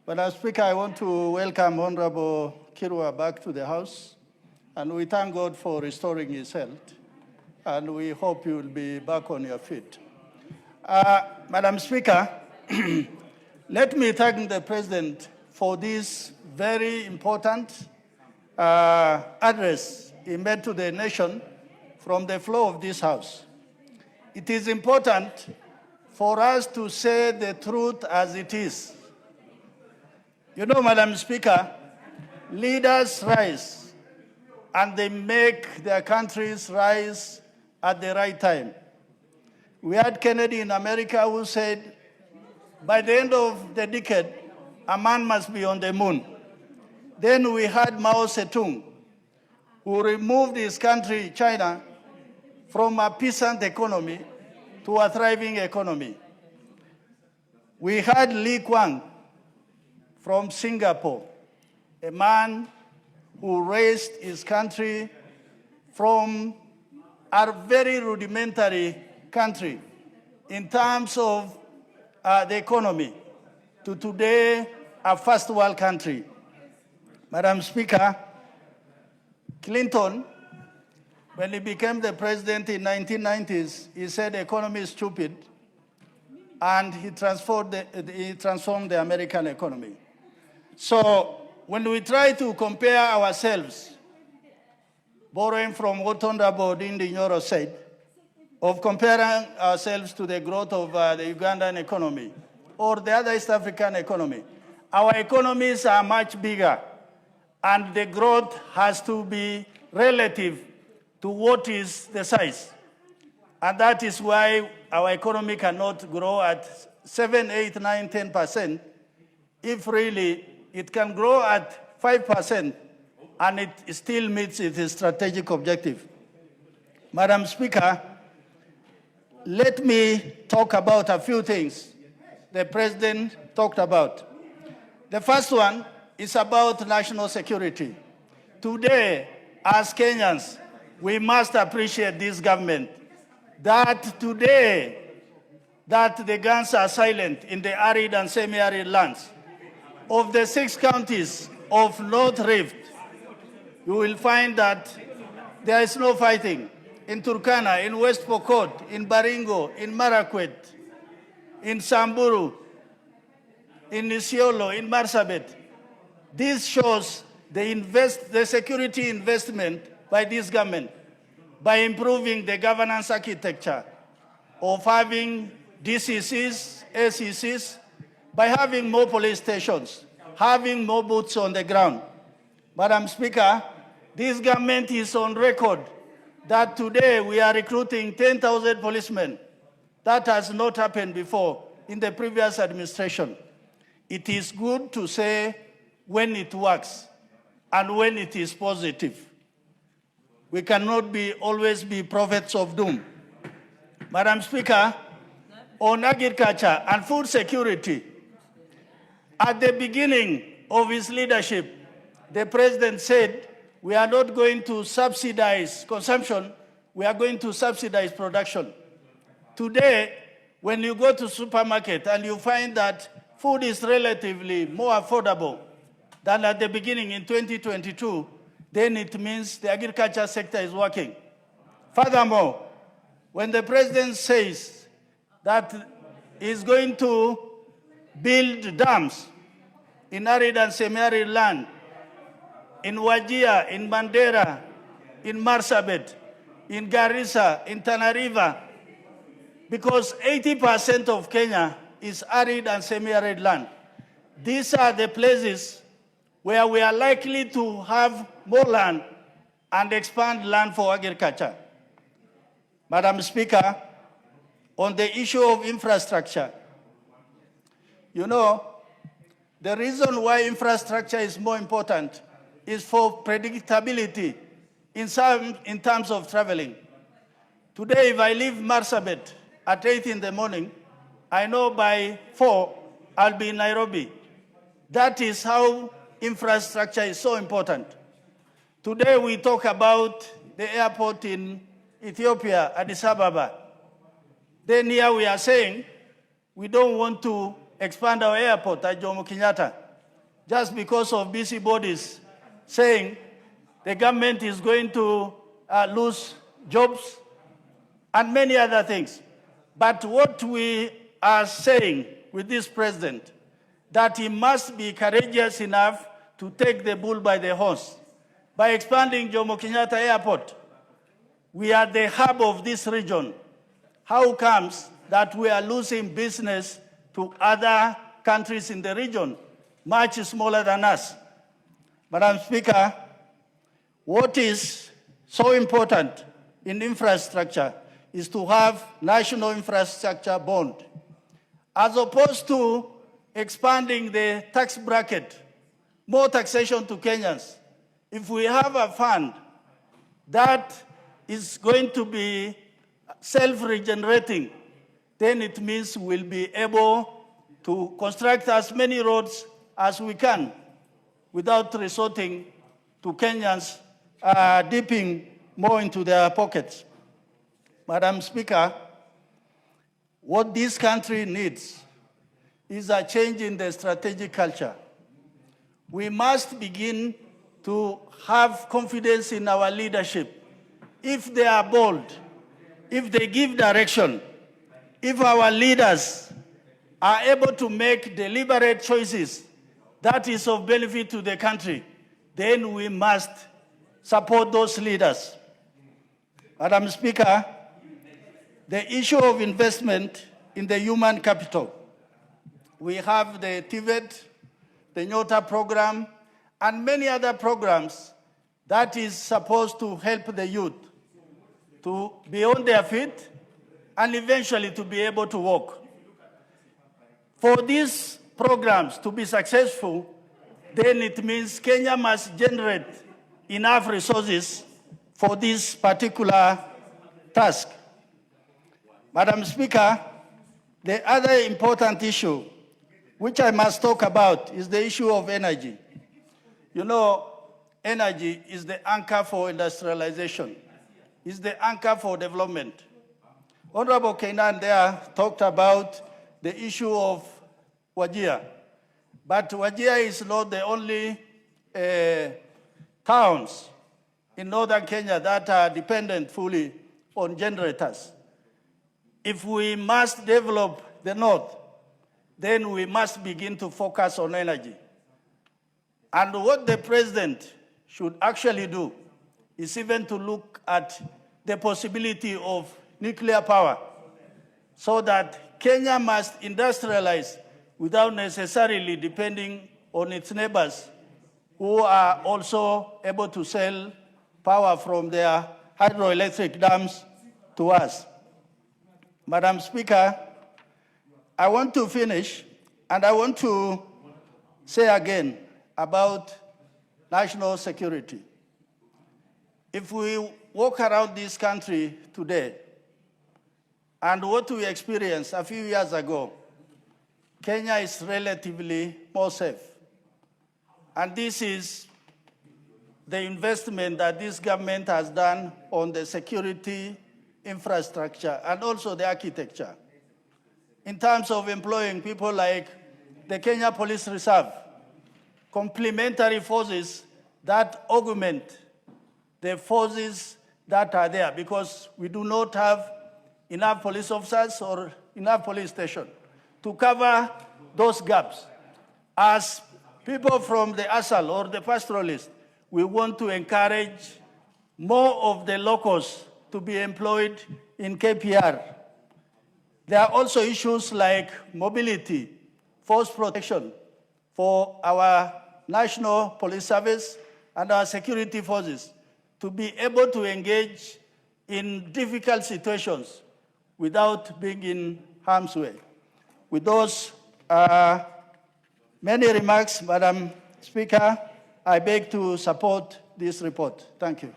Madam Speaker, I want to welcome Honorable Kirwa back to the House, and we thank God for restoring his health, and we hope you will be back on your feet. Madam Speaker, let me thank the President for this very important address he made to the nation from the floor of this House. It is important for us to say the truth as it is. You know, Madam Speaker, leaders rise and they make their countries rise at the right time. We had Kennedy in America who said, by the end of the decade, a man must be on the moon. Then we had Mao Zedong, who removed his country, China, from a peasant economy to a thriving economy. We had Lee Kuan from Singapore, a man who raised his country from a very rudimentary country in terms of the economy to today a first world country. Madam Speaker, Clinton, when he became the president in the 1990s, he said the economy is stupid, and he transformed the American economy. So when we try to compare ourselves, borrowing from what Honorable Dindi Nyoro said, of comparing ourselves to the growth of the Ugandan economy or the other East African economy, our economies are much bigger, and the growth has to be relative to what is the size. And that is why our economy cannot grow at 7, 8, 9, 10%, if really it can grow at 5% and it still meets its strategic objective. Madam Speaker, let me talk about a few things the President talked about. The first one is about national security. Today, as Kenyans, we must appreciate this government that today that the guns are silent in the arid and semi-arid lands. Of the 6 counties of North Rift, you will find that there is no fighting. In Turkana, in West Pokot, in Baringo, in Marakwet, in Samburu, in Isiolo, in Marsabit. This shows the security investment by this government by improving the governance architecture of having DCCs, ACCs, by having more police stations, having more boots on the ground. Madam Speaker, this government is on record that today we are recruiting 10,000 policemen. That has not happened before in the previous administration. It is good to say when it works and when it is positive. We cannot always be prophets of doom. Madam Speaker, on agriculture and food security, at the beginning of his leadership, the President said, we are not going to subsidize consumption, we are going to subsidize production. Today, when you go to supermarket and you find that food is relatively more affordable than at the beginning in 2022, then it means the agriculture sector is working. Furthermore, when the President says that he's going to build dams in arid and semi-arid land, in Wajir, in Mandera, in Marsabit, in Garissa, in Tana River, because 80% of Kenya is arid and semi-arid land. These are the places where we are likely to have more land and expand land for agriculture. Madam Speaker, on the issue of infrastructure, you know, the reason why infrastructure is more important is for predictability in terms of traveling. Today, if I leave Marsabit at 8 in the morning, I know by 4 I'll be in Nairobi. That is how infrastructure is so important. Today we talk about the airport in Ethiopia, Addis Ababa. Then here we are saying we don't want to expand our airport at Jomo Kenyatta. just because of busybodies saying the government is going to lose jobs and many other things. But what we are saying with this president, that he must be courageous enough to take the bull by the horns. By expanding Jomo Kenyatta Airport, we are the hub of this region. How comes that we are losing business to other countries in the region, much smaller than us? Madam Speaker, what is so important in infrastructure is to have national infrastructure bond. As opposed to expanding the tax bracket, more taxation to Kenyans, if we have a fund that is going to be self-regenerating, then it means we'll be able to construct as many roads as we can without resorting to Kenyans dipping more into their pockets. Madam Speaker, what this country needs is a change in the strategic culture. We must begin to have confidence in our leadership. If they are bold, if they give direction, if our leaders are able to make deliberate choices that is of benefit to the country, then we must support those leaders. Madam Speaker, the issue of investment in the human capital. We have the TVET, the Nyota program, and many other programs that is supposed to help the youth to be on their feet and eventually to be able to walk. For these programs to be successful, then it means Kenya must generate enough resources for this particular task. Madam Speaker, the other important issue which I must talk about is the issue of energy. You know, energy is the anchor for industrialization, is the anchor for development. Honorable Kainan there talked about the issue of Wajir, but Wajir is not the only towns in northern Kenya that are dependent fully on generators. If we must develop the north, then we must begin to focus on energy. And what the president should actually do is even to look at the possibility of nuclear power so that Kenya must industrialize without necessarily depending on its neighbors who are also able to sell power from their hydroelectric dams to us. Madam Speaker, I want to finish, and I want to say again about national security. If we walk around this country today, and what we experienced a few years ago, Kenya is relatively more safe. And this is the investment that this government has done on the security infrastructure and also the architecture. In terms of employing people like the Kenya Police Reserve, complementary forces that augment the forces that are there, because we do not have enough police officers or enough police stations to cover those gaps. As people from the ASAL or the Pastoralist, we want to encourage more of the locals to be employed in KPR. There are also issues like mobility, force protection for our National Police Service and our security forces to be able to engage in difficult situations without being in harm's way. With those many remarks, Madam Speaker, I beg to support this report. Thank you.